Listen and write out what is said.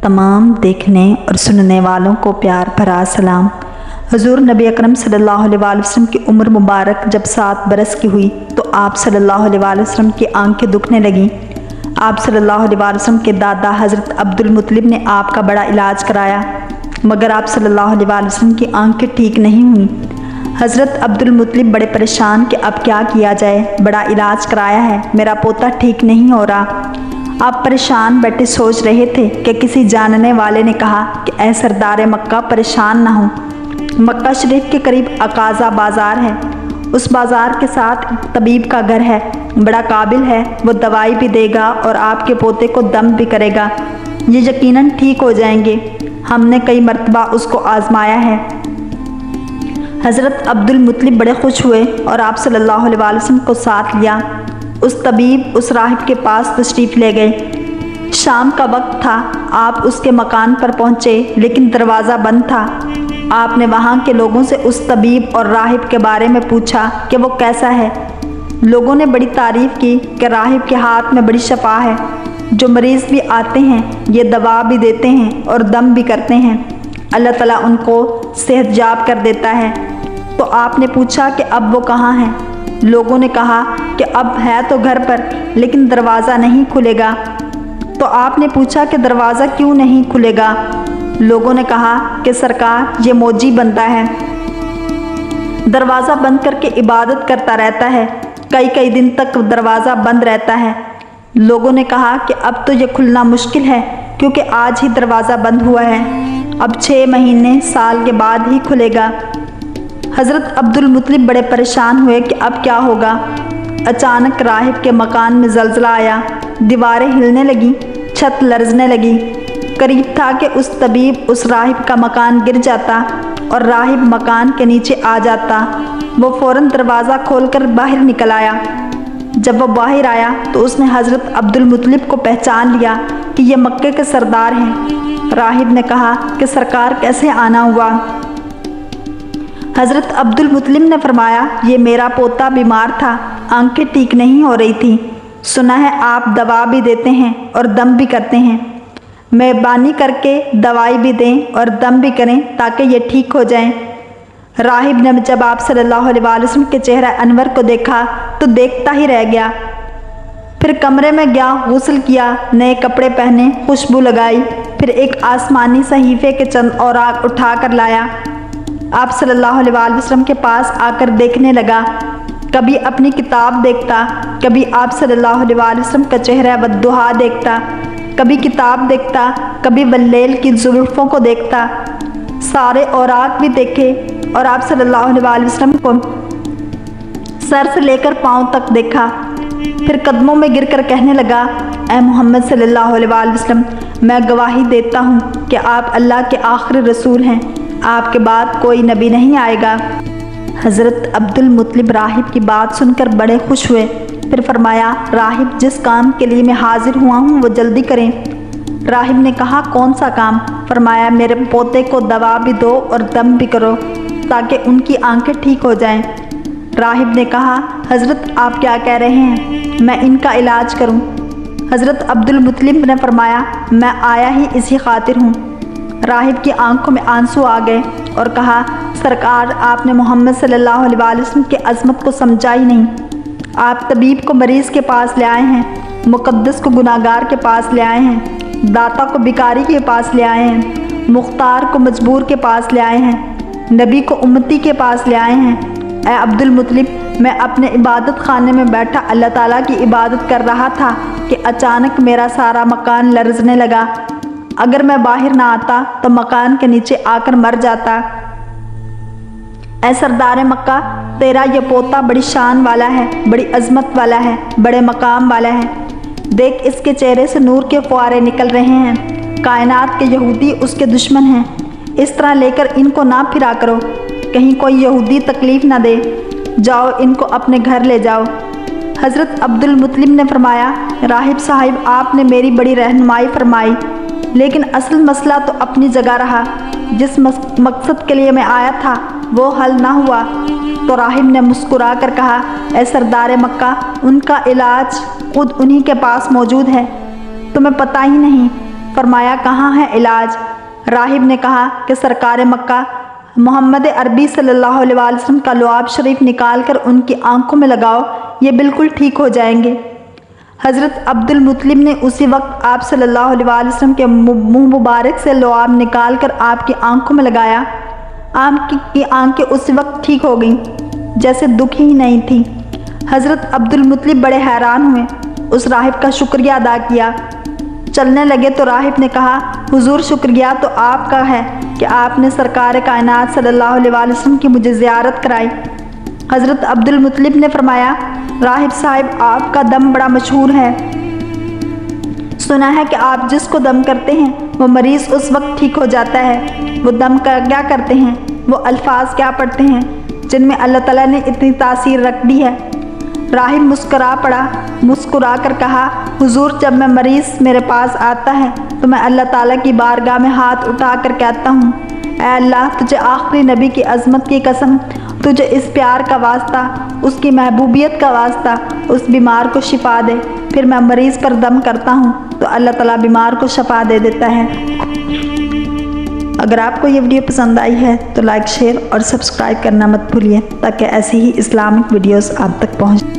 तमाम देखने और सुनने वालों को प्यार भरा सलाम। हुजूर नबी अकरम सल्लल्लाहु अलैहि वसल्लम की उम्र मुबारक जब 7 बरस की हुई तो आप सल्लल्लाहु अलैहि वसल्लम की आंखें दुखने लगीं। आप सल्लल्लाहु अलैहि वसल्लम के दादा हज़रत अब्दुल मुत्तलिब ने आपका बड़ा इलाज कराया, मगर आप सल्लल्लाहु अलैहि वसल्लम की आंखें ठीक नहीं हुईं। हज़रत अब्दुल मुत्तलिब बड़े परेशान कि अब क्या किया जाए, बड़ा इलाज कराया है, मेरा पोता ठीक नहीं हो रहा। आप परेशान बैठे सोच रहे थे कि किसी जानने वाले ने कहा कि ऐ सरदार मक्का परेशान ना हो। मक्का शरीफ के करीब अकाज़ा बाज़ार है, उस बाज़ार के साथ एक तबीब का घर है, बड़ा काबिल है, वो दवाई भी देगा और आपके पोते को दम भी करेगा, ये यकीनन ठीक हो जाएंगे। हमने कई मरतबा उसको आजमाया है। हज़रत अब्दुल मुत्तलिब बड़े खुश हुए और आप सल्लल्लाहु अलैहि वसल्लम को साथ लिया। उस तबीब उस राहिब के पास तशरीफ़ ले गए। शाम का वक्त था, आप उसके मकान पर पहुँचे लेकिन दरवाज़ा बंद था। आपने वहाँ के लोगों से उस तबीब और राहिब के बारे में पूछा कि वो कैसा है। लोगों ने बड़ी तारीफ़ की कि राहिब के हाथ में बड़ी शफा है, जो मरीज़ भी आते हैं ये दवा भी देते हैं और दम भी करते हैं, अल्लाह ताला उनको सेहतयाब कर देता है। तो आपने पूछा कि अब वो कहाँ हैं? लोगों ने कहा कि अब है तो घर पर, लेकिन दरवाज़ा नहीं खुलेगा। तो आपने पूछा कि दरवाज़ा क्यों नहीं खुलेगा? लोगों ने कहा कि सरकार ये मौजी बनता है, दरवाज़ा बंद करके इबादत करता रहता है, कई कई दिन तक दरवाज़ा बंद रहता है। लोगों ने कहा कि अब तो ये खुलना मुश्किल है, क्योंकि आज ही दरवाज़ा बंद हुआ है, अब 6 महीने साल के बाद ही खुलेगा। हज़रत अब्दुल मुत्तलिब बड़े परेशान हुए कि अब क्या होगा। अचानक राहिब के मकान में ज़लज़ला आया, दीवारें हिलने लगीं, छत लरज़ने लगी। करीब था कि उस तबीब उस राहिब का मकान गिर जाता और राहिब मकान के नीचे आ जाता। वो फ़ौरन दरवाज़ा खोलकर बाहर निकल आया। जब वो बाहर आया तो उसने हज़रत अब्दुल मुत्तलिब को पहचान लिया कि ये मक्के के सरदार हैं। राहिब ने कहा कि सरकार कैसे आना हुआ? हज़रत अब्दुल मुत्तलिब ने फरमाया, ये मेरा पोता बीमार था, आंखें ठीक नहीं हो रही थी, सुना है आप दवा भी देते हैं और दम भी करते हैं, मेहरबानी करके दवाई भी दें और दम भी करें ताकि ये ठीक हो जाएं। राहिब ने जब आप सल्लल्लाहु अलैहि वसल्लम के चेहरा अनवर को देखा तो देखता ही रह गया। फिर कमरे में गया, गुस्ल किया, नए कपड़े पहने, खुशबू लगाई, फिर एक आसमानी सहीफ़े के चंद औराक उठा कर लाया। आप सल्लल्लाहु अलैहि वसल्लम के पास आकर देखने लगा। कभी अपनी किताब देखता, कभी आप सल्लल्लाहु अलैहि वसल्लम का चेहरा वद्दुहा देखता, कभी किताब देखता, कभी वल्लैल की ज़ुल्फ़ों को देखता। सारे औराक भी देखे और आप सल्लल्लाहु अलैहि वसल्लम को सर से लेकर पाँव तक देखा। फिर कदमों में गिरकर कहने लगा, ऐ मोहम्मद सल्लल्लाहु अलैहि वसल्लम, मैं गवाही देता हूँ कि आप अल्लाह के आखिरी रसूल हैं, आपके बाद कोई नबी नहीं आएगा। हज़रत अब्दुल मुत्तलिब राहिब की बात सुनकर बड़े खुश हुए। फिर फरमाया, राहिब जिस काम के लिए मैं हाजिर हुआ हूँ वो जल्दी करें। राहिब ने कहा, कौन सा काम? फरमाया, मेरे पोते को दवा भी दो और दम भी करो ताकि उनकी आंखें ठीक हो जाएं। राहिब ने कहा, हज़रत आप क्या कह रहे हैं, मैं इनका इलाज करूँ? हज़रत अब्दुल मुत्तलिब ने फरमाया, मैं आया ही इसी खातिर हूँ। राहिब की आंखों में आंसू आ गए और कहा, सरकार आपने मोहम्मद सल्लल्लाहु अलैहि वसल्लम की अज़मत को समझा ही नहीं। आप तबीब को मरीज़ के पास ले आए हैं, मुक़द्दस को गुनाहगार के पास ले आए हैं, दाता को भिखारी के पास ले आए हैं, मुख्तार को मजबूर के पास ले आए हैं, नबी को उम्मती के पास ले आए हैं। ऐ अब्दुल मुत्तलिब, मैं अपने इबादत खाने में बैठा अल्लाह ताला की इबादत कर रहा था कि अचानक मेरा सारा मकान लरज़ने लगा। अगर मैं बाहर ना आता तो मकान के नीचे आकर मर जाता। ऐ सरदार मक्का, तेरा ये पोता बड़ी शान वाला है, बड़ी अज़मत वाला है, बड़े मकाम वाला है। देख इसके चेहरे से नूर के फुआरे निकल रहे हैं, कायनात के यहूदी उसके दुश्मन हैं। इस तरह लेकर इनको ना फिरा करो, कहीं कोई यहूदी तकलीफ़ ना दे। जाओ इनको अपने घर ले जाओ। हज़रत अब्दुल मुत्तलिब ने फरमाया, राहिब साहिब आपने मेरी बड़ी रहनुमाई फरमाई, लेकिन असल मसला तो अपनी जगह रहा। जिस मकसद के लिए मैं आया था वो हल ना हुआ। तो राहिब ने मुस्कुरा कर कहा, ऐ सरदार मक्का, उनका इलाज खुद उन्हीं के पास मौजूद है, तुम्हें पता ही नहीं। फरमाया कहाँ है इलाज? राहिब ने कहा कि सरकार मक्का मोहम्मद अरबी सल्लल्लाहु अलैहि वसल्लम का लुआब शरीफ निकाल कर उनकी आंखों में लगाओ, ये बिल्कुल ठीक हो जाएंगे। हज़रत अब्दुल मुत्तलिब ने उसी वक्त आप सल्लल्लाहु अलैहि वसल्लम के मुंह मुबारक से लुआब निकाल कर आपकी आंखों में लगाया। आपकी आंखें उसी वक्त ठीक हो गईं, जैसे दुखी ही नहीं थी। हज़रत अब्दुल मुत्तलिब बड़े हैरान हुए, उस राहिब का शुक्रिया अदा किया। चलने लगे तो राहिब ने कहा, हुजूर शुक्रिया तो आपका है कि आपने सरकार कायनात सल्लल्लाहु अलैहि वसल्लम की मुझे ज़ियारत कराई। हज़रत अब्दुल मुत्तलिब ने फरमाया, राहिब साहिब आपका दम बड़ा मशहूर है। सुना है कि आप जिसको दम करते हैं वो मरीज़ उस वक्त ठीक हो जाता है। वो दम क्या करते हैं, वो अल्फाज क्या पढ़ते हैं जिनमें अल्लाह ताला ने इतनी तासीर रख दी है। राहिब मुस्कुरा कर कहा, हुजूर जब मैं मरीज़ मेरे पास आता है तो मैं अल्लाह ताला की बारगाह में हाथ उठा कर कहता हूँ, ऐ अल्लाह तुझे आखिरी नबी की अज़मत की कसम, तुझे इस प्यार का वास्ता, उसकी महबूबियत का वास्ता, उस बीमार को शिफा दे। फिर मैं मरीज़ पर दम करता हूँ तो अल्लाह ताला बीमार को शिफा दे देता है। अगर आपको ये वीडियो पसंद आई है तो लाइक, शेयर और सब्सक्राइब करना मत भूलिए ताकि ऐसी ही इस्लामिक वीडियोस आप तक पहुँच।